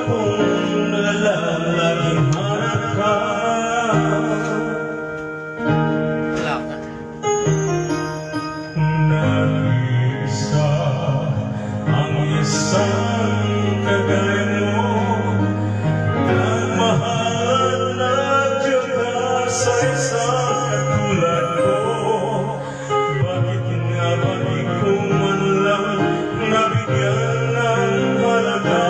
akong nalalaging hanap ka. Wala ka. Nag-isa ang isang kagaya mo, nagmahal na tiyaga sa isang katulad ko. Bakit nga ba di ko man lang nabigyan ng halaga?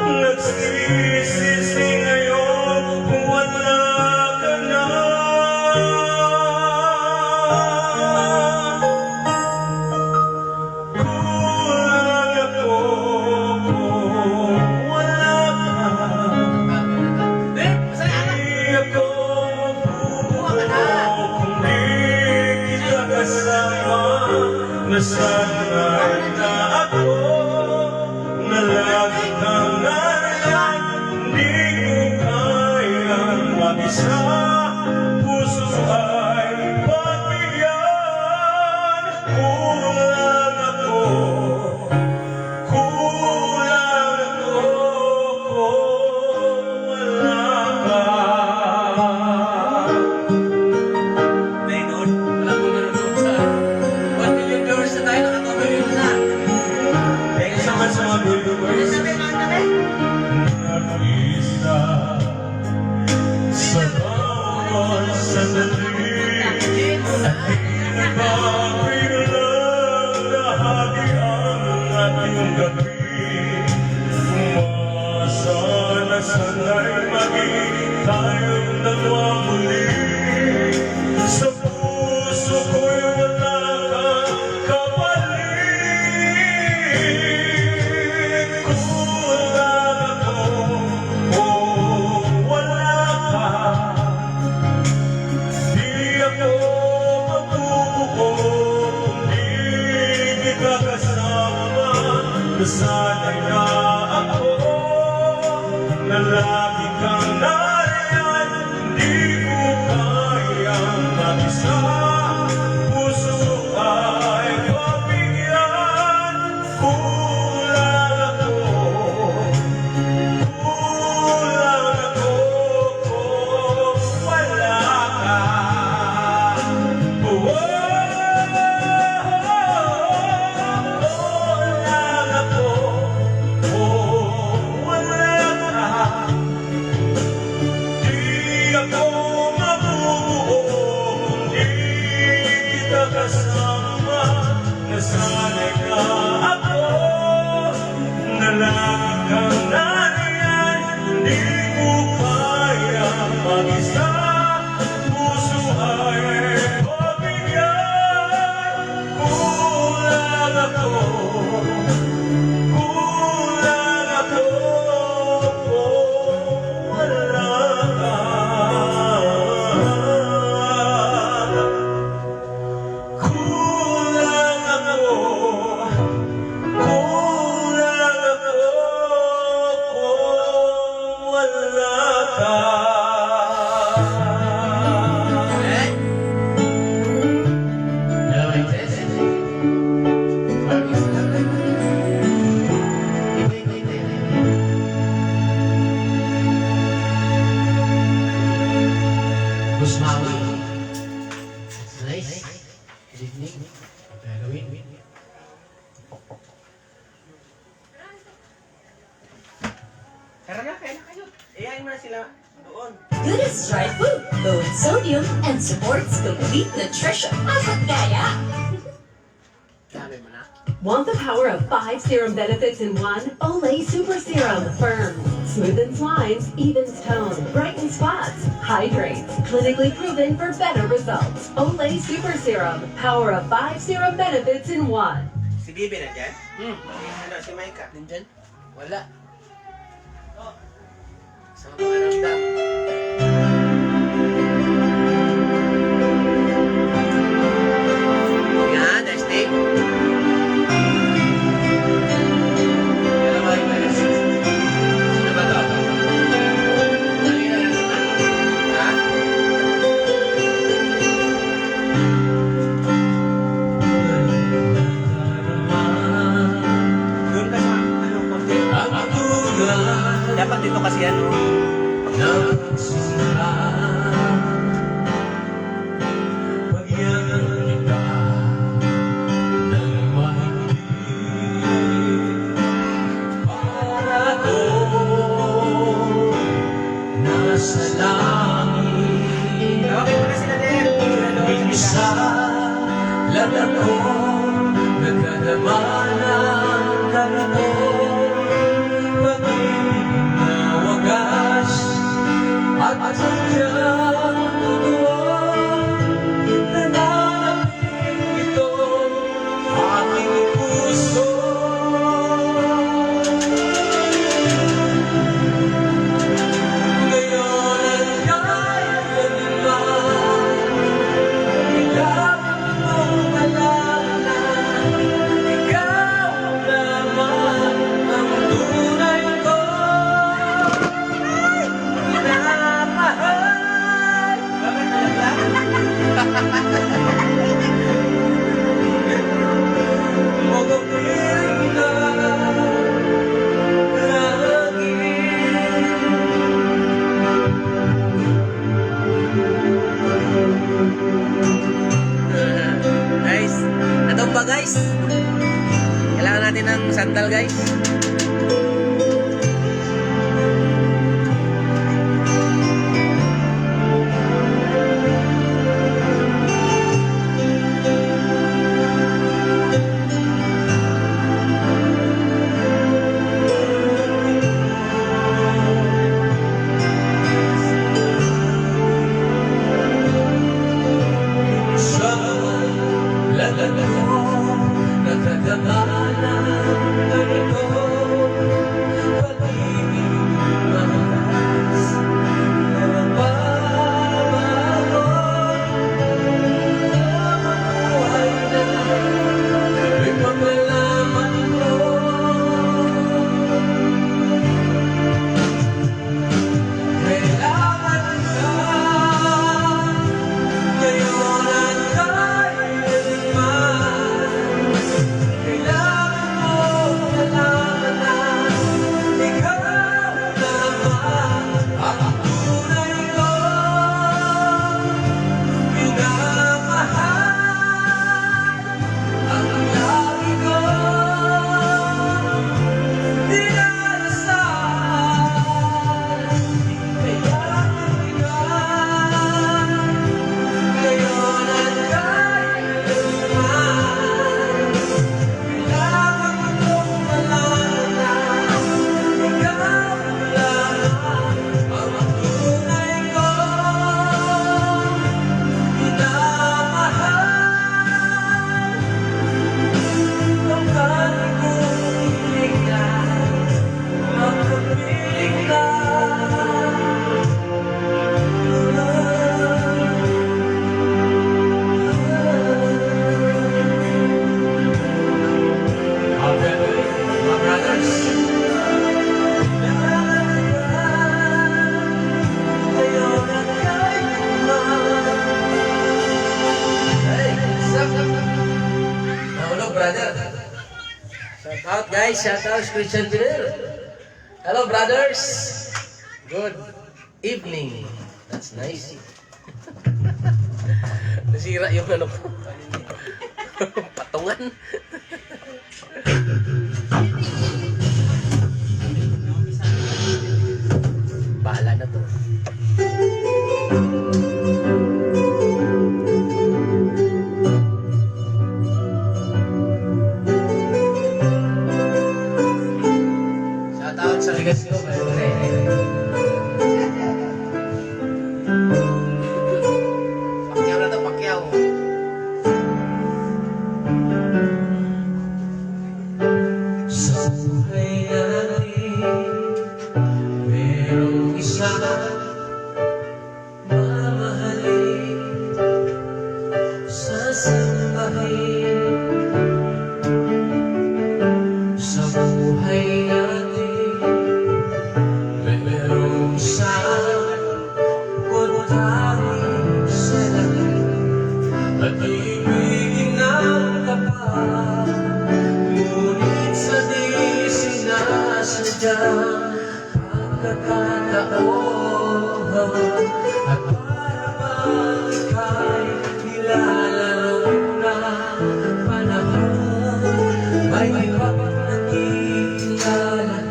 Nagsisisi ngayon kung wala ka na. Kulang ako kung wala ka. Di ako mabubuo kung di kita kasama. Nasanay na ako na lagi kang nariyan. Di ko kayang mag-isa, puso ay pagbigyan. Kulang ako kung wala ka. Maynard, wala ko nanonood sa 1 million viewers na tayo, nakatubay yun na. Thank you so much sa mga viewers. Nag-isa sa bawat sandali, at di nagpapailang lahati ang ating gabi. Umasa na sana'y maging tayong dalawa muli. Sa puso ko'y wala kang kapalit. Kulang ako kung wala ka. Di ako mabubuo kung di kita kasama. Nasanay na ako na lagi kang nariyan. Di ko kayang mag-isa, puso ay pagbigyan. Kulang ako kung wala ka. Kulang ako kung wala ka. Di ako mabubuo kung di kita kasama. Nasanay na ako na lagi kang nariyan. Di ko kaya mag-isa, puso ay pagbigyan. Kulang ako kung wala ka. Kulang ako kung wala ka. Busmawi. That's nice. Good evening. Halloween. Tara na, kaya na kayo. Iyain mo na sila doon. Good as dry food, low in sodium, and supports complete nutrition. At kaya! Sabi mo na. Want the power of 5 serum benefits in one? Olay Super Serum. Firm, smoothens lines, evens tone, brightens spots, hydrates. Clinically proven for better results. Olay Super Serum. Power of 5 serum benefits in one. Si Bibi na dyan? Ano, si Maika? Nandyan? Wala. Sa pakiramdam. Yan, next day. Dalawa yung alas. Sino ba to? Dali na lang naman. Ha? Doon ka sa, ano, konti. Ang tulad Dapat dito kasi ano. Tawagin mo na sila din. Isa lang ako nagkadama ng ganito pag-ibig na wagas at sadyang totoo nananapin ito aking puso. Ngayon at kailanman kailangan mong alam na ikaw naman ang tunay ko minamahal. Bakit nalaglag? Mga piling na langit. Guys, ito ba guys? Kailangan natin ng sandal guys. Sa lalat ko nakadama ng ganito pag-ibig na wagas na nagbabago habang buhay na may pagmalaman ko. Kailangan ka ngayon at kailanman. Kailangan mo malaman na ikaw naman ang tunay ko minamahal. Ang lagi ko dinarasal. Kailangan ka ngayon at kailanman. Kailangan mong malaman na ikaw lamang ang tunay ko minamahal. Ang kani kong iligay, makapiling ka. My brothers, hello brother. Shout out guys, shout out Christian Pinel. Hello brothers. Good evening. That's nice. Nasira yung ano ko. Patungan. Bahala na to. Shout out sa ligas ko. Pakyaw na to, pakyaw. Sa buhay natin merong isa pagkakataon at para bang ika'y nilalaro na panahon may iba pang nakikilala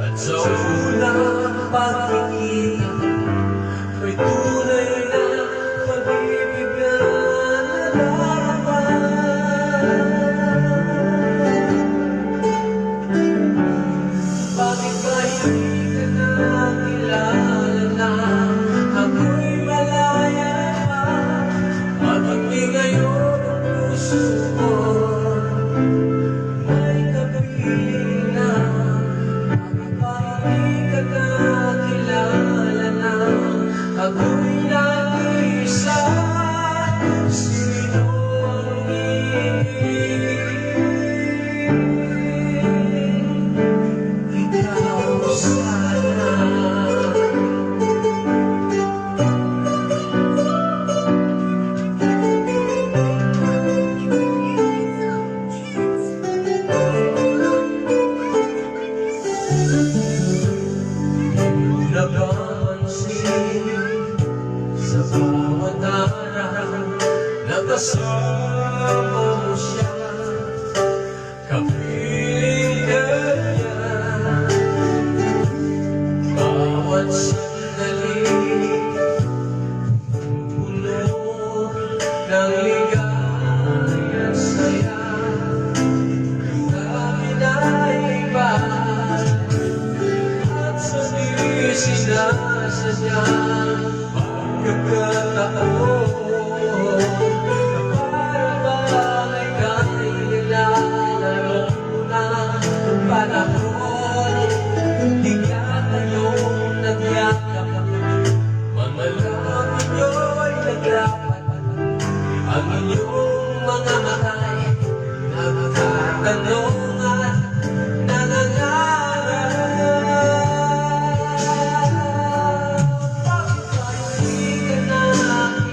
at sa unang pagkikita may tunay na pag-ibig na nalalaman. Bakit ba hindi ka nakilala na ako'y malaya at hindi ngayon ang puso ko may kapiling na? Bakit ba hindi ka nakilala na ako'y nag-iisa? Sino ang iibig? Ikaw sana. Napansin sa bawat araw na kasama mo siya, kapiling ka niya. Bawat sandali puno ng ligaya at saya. Amin ay iba at sabi sinasadya pagkakataon na para bang ika'y nilalaro na panahon. Bigla kayong nagyakap, mga labi nyo'y naglapat, ang inyong mga mata'y nagtatanong at nangangarap. Bakit ba hindi ka nakilala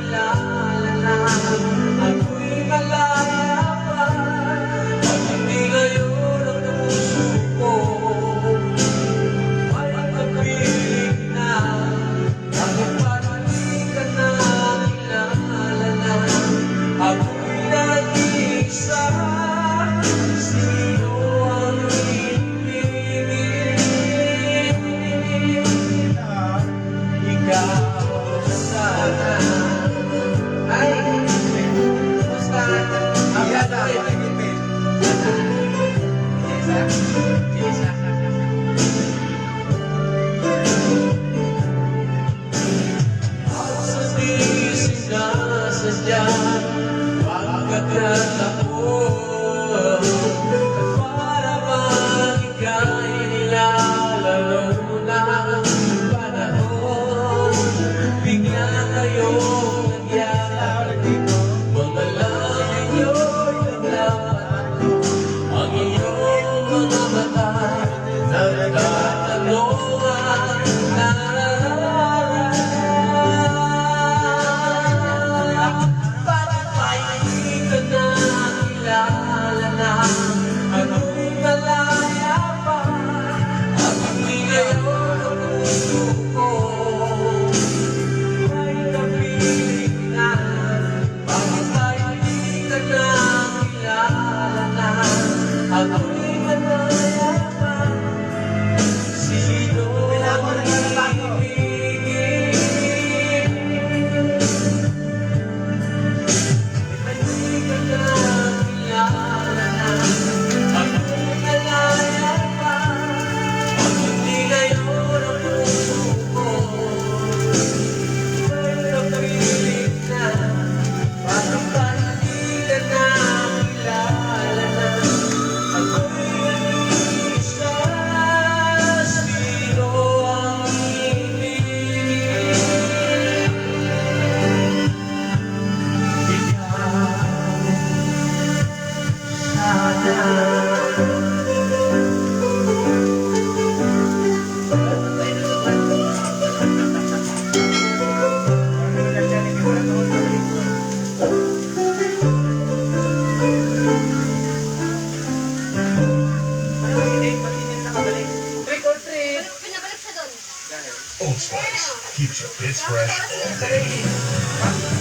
Old Spice keeps your bits fresh all day.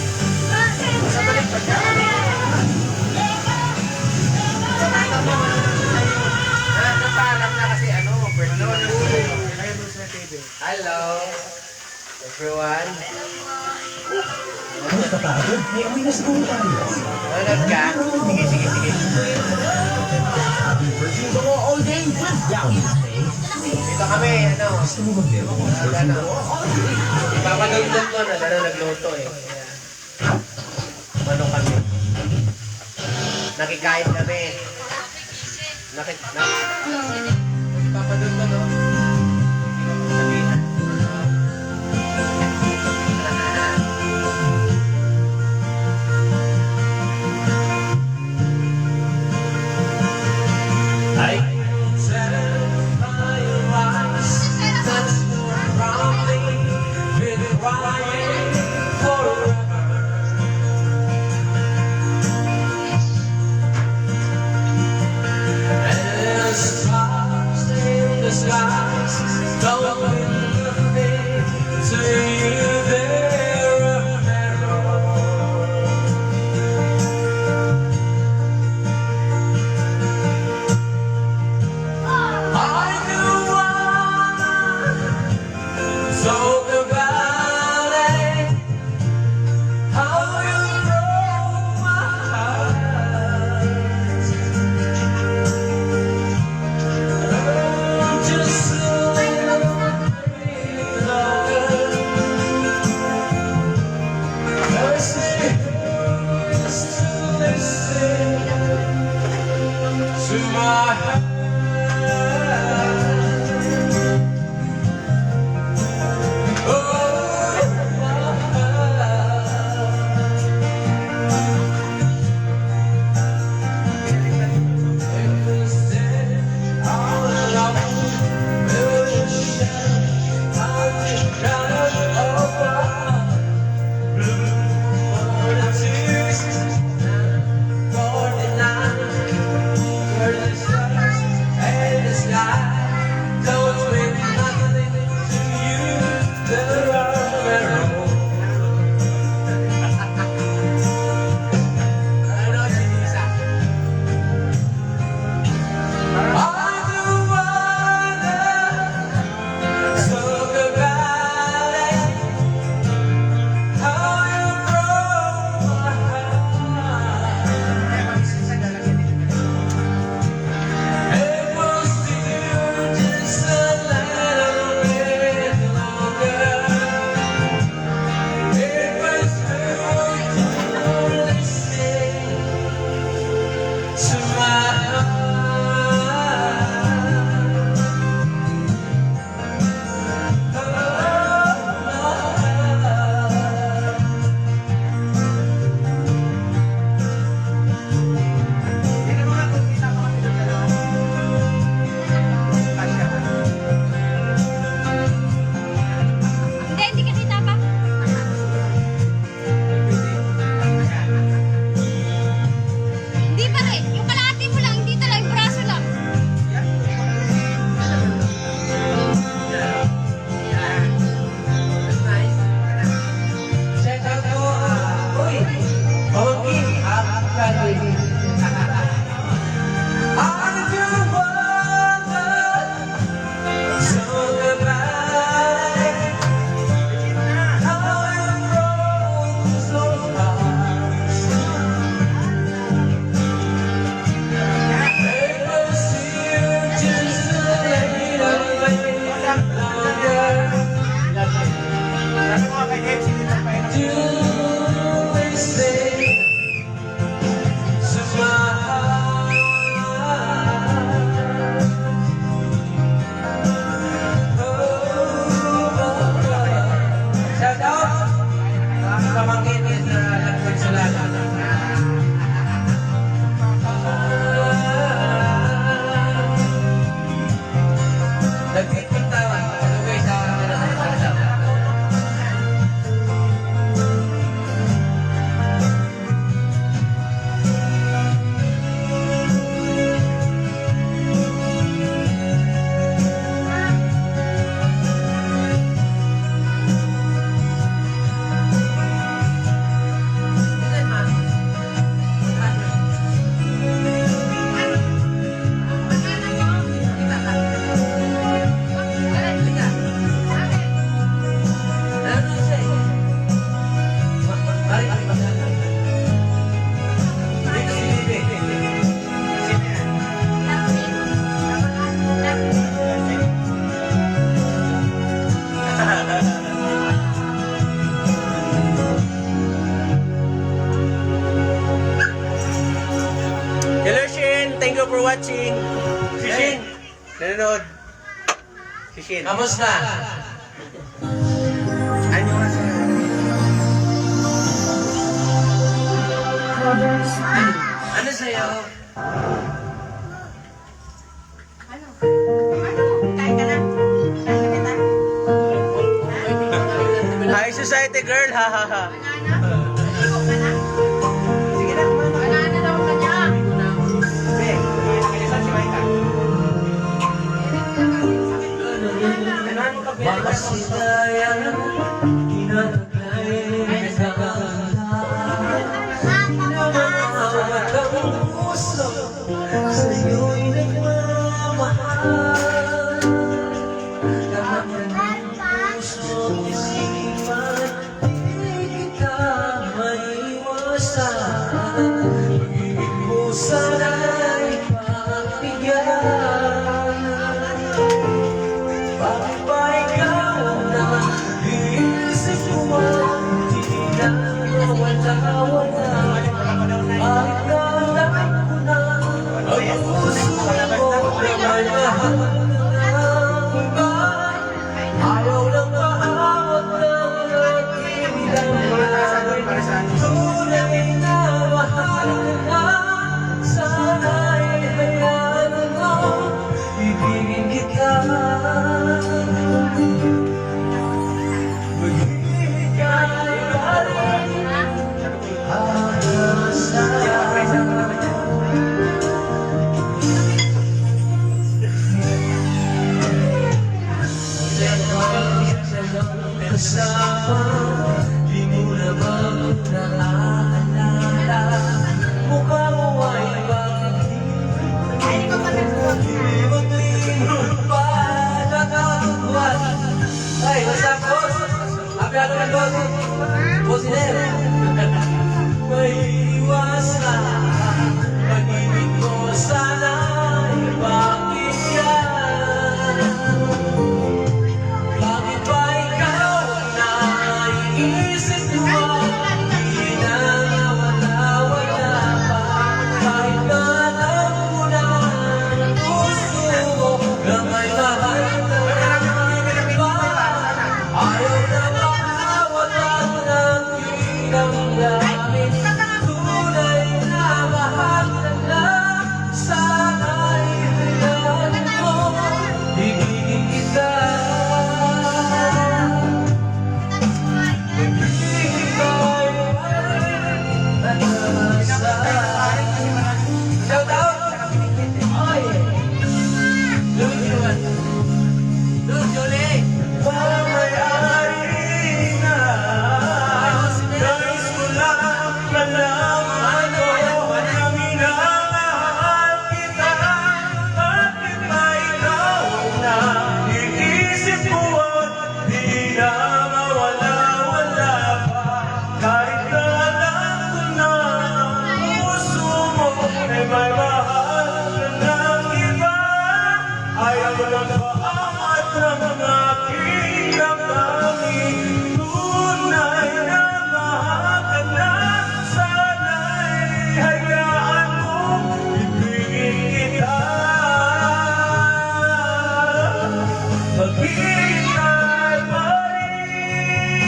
Napaalam na kasi birthday na. Hello, everyone. May amoy na siguro tayo. Manood ka? Sige, sige, sige. Happy birthday mga all day with Downy. Dito kami, Gusto mo mag-meron ng birthday Ano? mo all day? Ipapadagdag ko na, nagluto eh. Kaya, kami. Nakikain kami. Ipapadagdag ko, no? Hindi ko sabihan. I can tell by your eyes that you're probably been crying forever. And the stars in the sky Michelle. Kamusta? Ano nga sa... Ano sa'yo? High society girl, ha ha ha. Sige na, Be, nakilisan si Maika. Ganahan mo kape. Baka sinayang tinataglay ka Nawawat ang puso Sa'yo'y nagmamahal Laman ng pusong isipan Di kita maiwasan Pag-ibig mo sana'y pagbigyan Bakit ba ikaw na iisip mo Di na wala-wala Bakit nalang ko na ang puso mo na may mahal ng iba Ayaw lang maawat ng aking damdamin Tunay na mahal na sana'y hayaan mo Ibigin kita Maghihintay pa rin hanggang sa kasama Di mo na ba naaalala Mukha mo ay bakit Di maglingod pa nakatuwan Ay, what's up, boss? Happy ano ng boss? Boss Iner May iwasan Pag-ibig mo sana'y bakit yan bakit ba ikaw na iisip mo? Di na wala-wala pa Kahit na alam mo na ang puso mo Na may mahal na iba Ayaw na makawala ng damdamin Tunay na mahal na sana'y hayaan mo Ibigin kita Kahit na alam ko na ang puso mo ay may mahal ng iba Ayaw lang paangat ng aking damdamin Tunay na mahal ka na sana'y hayaan mo ibigin kita Maghihintay pa rin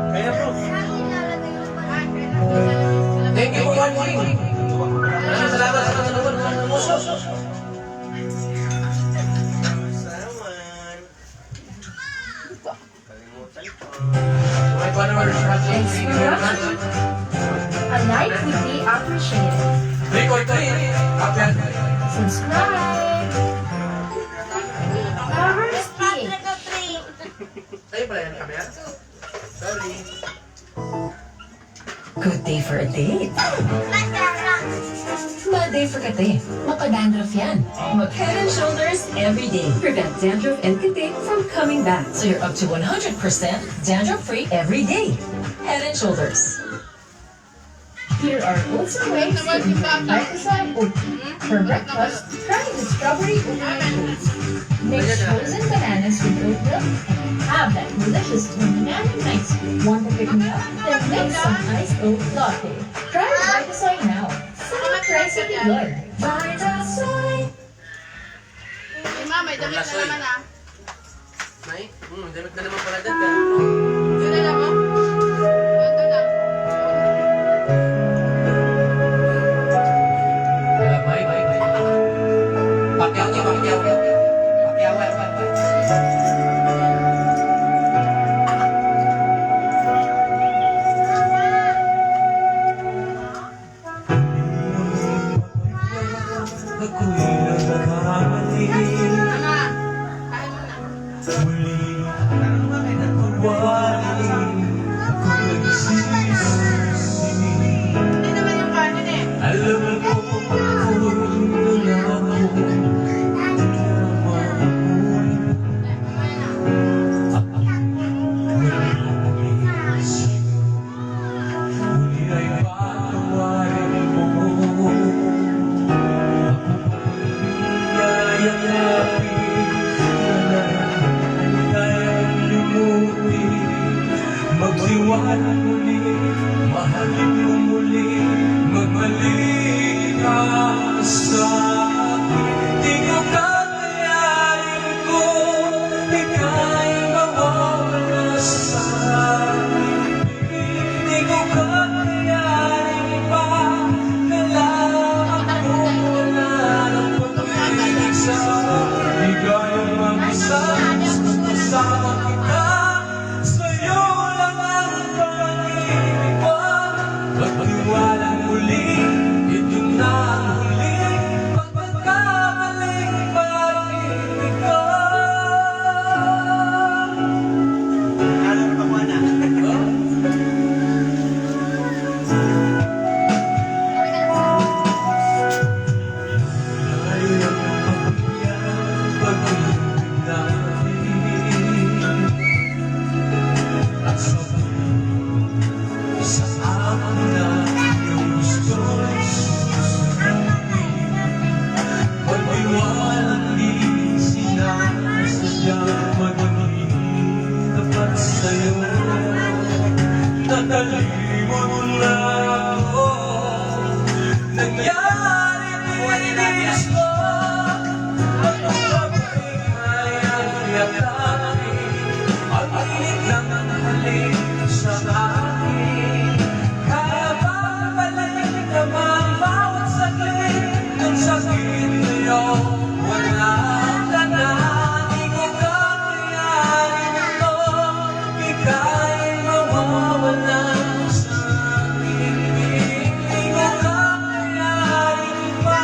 Kaya bro, Thank you for watching. Maraming salamat sa panonood ng puso. salamat. Kalimutan ko. My followers watching. Thank you very much. A like would be appreciated. Record 3. Kapyan. Subscribe. Lovers King. Tayo pala yan, kapyan. Sorry. Good day for a date. Bad day for kate. Mapa-dandruff yan. Mag-Head and Shoulders every day. Prevent dandruff and kate from coming back. So you're up to 100% dandruff-free every day. Head and Shoulders. Here are also ways to improve lifestyle oatmeal. For breakfast, try the strawberry oatmeal oats. Mix frozen bananas with oat milk and have that delicious banana ice cream. Want to pick me up? Then mix some iced oat latte. Try Vitasoy now. Sarap try sa good. Vitasoy. Ma, may damit na naman ah. May? Damit na naman pala dyan. Yun na lang oh. Ito lang. Pakyaw niya, pakyaw. Pakyaw, Ama, kain mo na. Hindi naman yung kanin eh. Alam ko kung wala ako Huli ay patawarin mo Yayakapin na kayang lumuti Magsiwala muli, mahalin mo muli Magbalik ka sa akin Di ko kakayanin ko Ika'y mawawala sa akin Di ko kakayanin pa Kailangan ko wala ng pag-ibig sa akin Di kaya mag-isa Kasama kita Sa'yo lang ang pag-ibig ko Magtiwala muli Ito na ang huli Pagkakamaling pag-ibig ko Ano na ba na? Ay ang pagkakamaling pag-ibig natin At sa akin na yung gusto'y susundin Pag-iwalang di sinasadyang maging tapat sa'yo Natalimon na ako Nangyari nilis ko At ang pag-ibig ay yatakin Ang init lang ang halik sa akin Kaya babalik naman bawat saglit Ng sakit na yun wala ka na Di ko kakayanin ito Ika'y mawawala sa akin Di ko kakayanin pa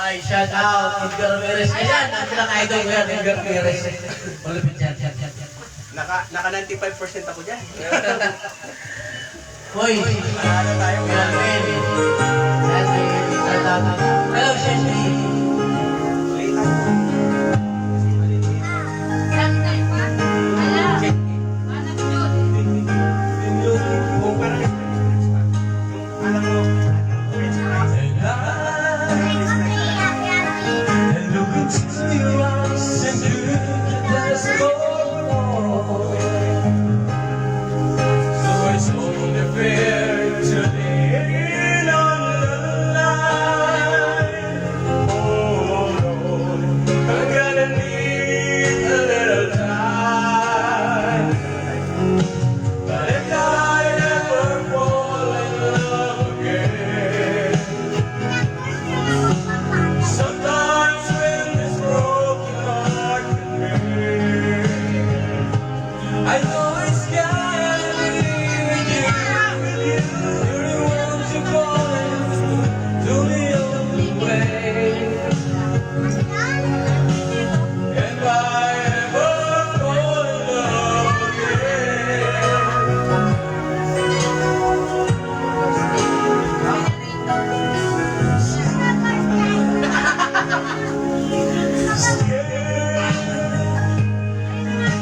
Ay, shout out, Edgar Ramirez. Ayan, natin ang idol ko yan, Edgar Ramirez. Malupit yan. Naka 95% ako dyan. Hoy, Ano tayo? Melvin. Shout out. Hello, Shelly. Kung parang alam mo, And look into your eyes and do that's more. So it's only fair to lean on the line. Oh Lord, I'm gonna need a little time. But if I ever fall in love again, sometimes when this broken heart can break, I know it's gotta be with you. You're the one to call it to the only way. If I ever fall in love again,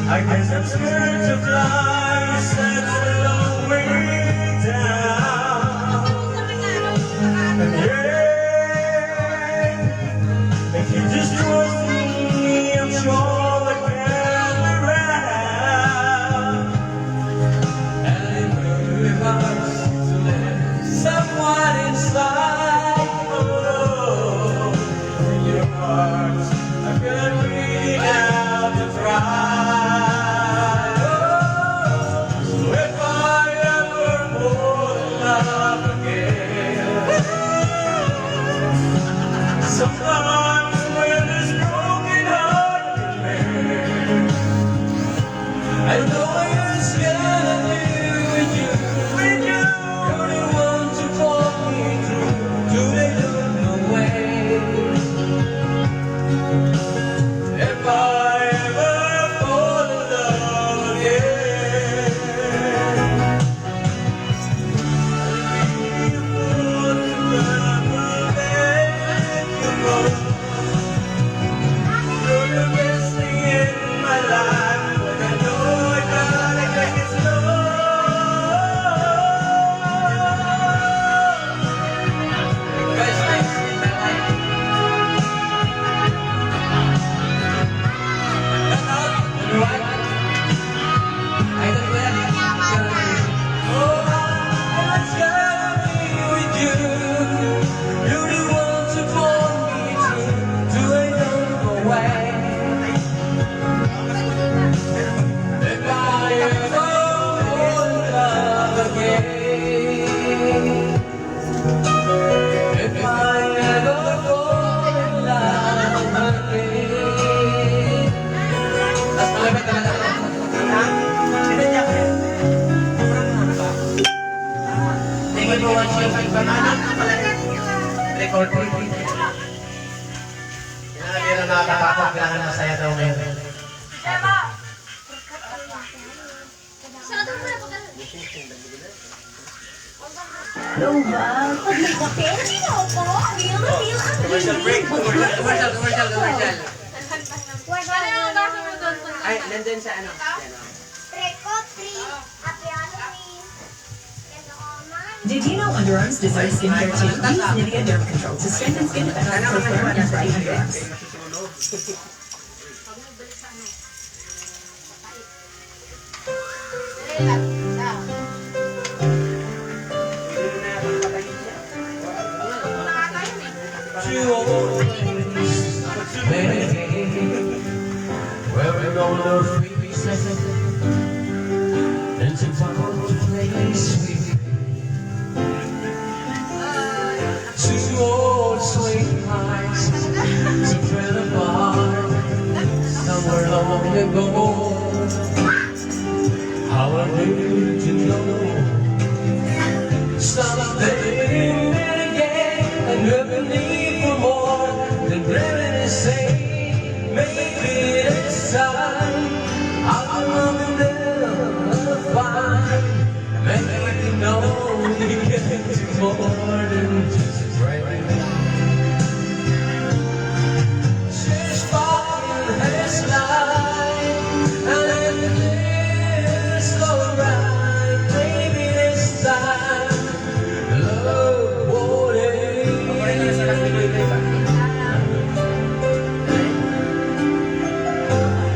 I guess I'm scared to fly such a long way down. And yeah, if you just trust me, I'm sure I can be around. And it really hurts to let someone inside. Oh, in your heart, I could reach out to try. If I ever fall in love again, sometimes when this broken heart can mend, I know it's gonna be with you. You're the one to pull me through till they look away. If I ever fall in love again, you would never let you go. You're the best thing in my life, but I know I gotta take it slow. Guys, thanks. Idol ko yan. Oh, it's gotta be with you. You're the one to pull me through till I don't go away. If I ever fall in love again, if I ever fall in love again. Tapos malapit na lang. sinadya ko yan. Thank you for watching. Record. Yan ang nakakapagod. Kailangan masaya daw ngayon. Commercial break. Commercial. Ay, nandun sa ano? Did you know underarms deserve skincare too? Use Nivea Derm Control to strengthen skin defense for firm and bright underarms. Where we gonna free seconds and to follow the place we two old sweethearts to friend apart somewhere long ago. How I need to know stop living again and never need for more. into more than just a friend. She's following her slide, and it feels so right. Maybe this time love won't Paparin nyo na sa last video ito, iba.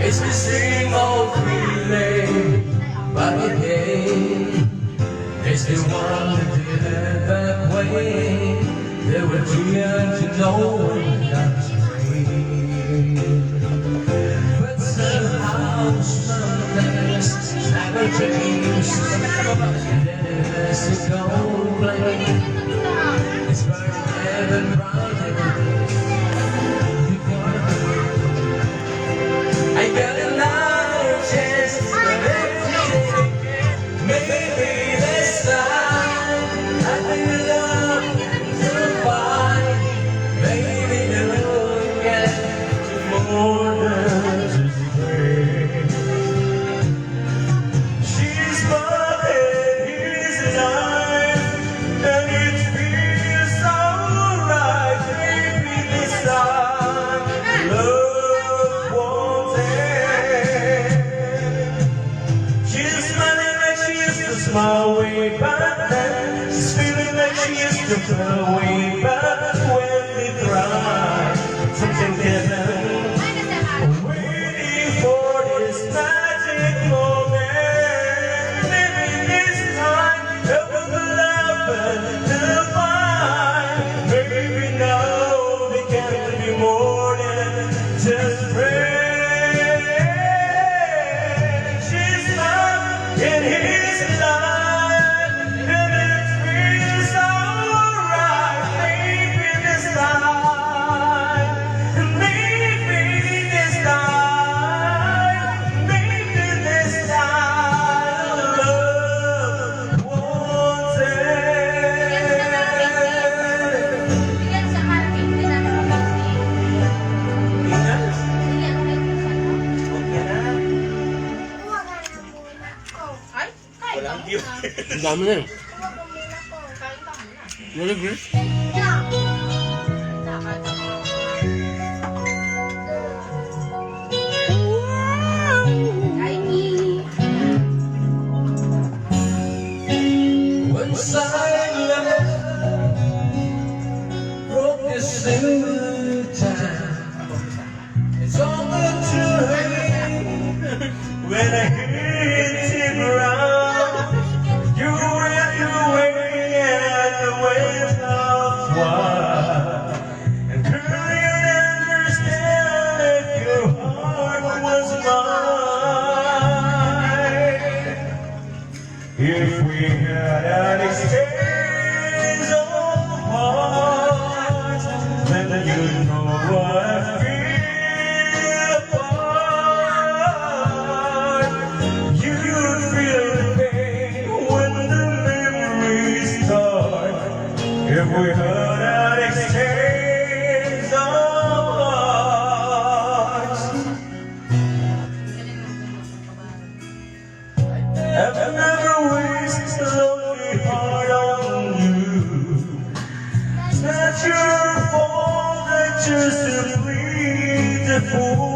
It's the same old feeling, but again, it's the one that did it that way. There were too young to know when that's free. But somehow, some things never change. And then it's a gold flame. It's burning heaven bright. I got another chance, but if you take it, maybe this time I will love to find. Maybe you'll get to more than just a friend. She's my head, he's alive, and it feels so right. Maybe this time love won't end. She's smiling like she used to smile way back then. She's feeling like she used to feel way back when we cried. Something different, waiting for this magic moment. Maybe this time it will be love to find. Maybe now they can be more than just friends. She's not in his life, and it feels so right. Maybe this time, maybe this time, maybe this time, love won't end. Bigyan sa malaking din natin magbagsin. Pinas? Bigyan ulit ko sa ano. Okay na. Kuha ka na muna ko. Ay, kain Walang ka view. muna. Ang dami na eh. Kuha ka muna ko. Kain ka muna. Wala ba? Yeah. Kain ka muna. Once I left, broke this single time. It's only too late when I hit the ground. You went away and the weight of why. And girl, you'd understand if your heart was mine. If we had an exchange of hearts, then you'd know what I feel apart. You'd feel the pain when the memories start. If we had an exchange of hearts. I've never wasted a lonely heart on you. It's not your fault that you're simply the fool.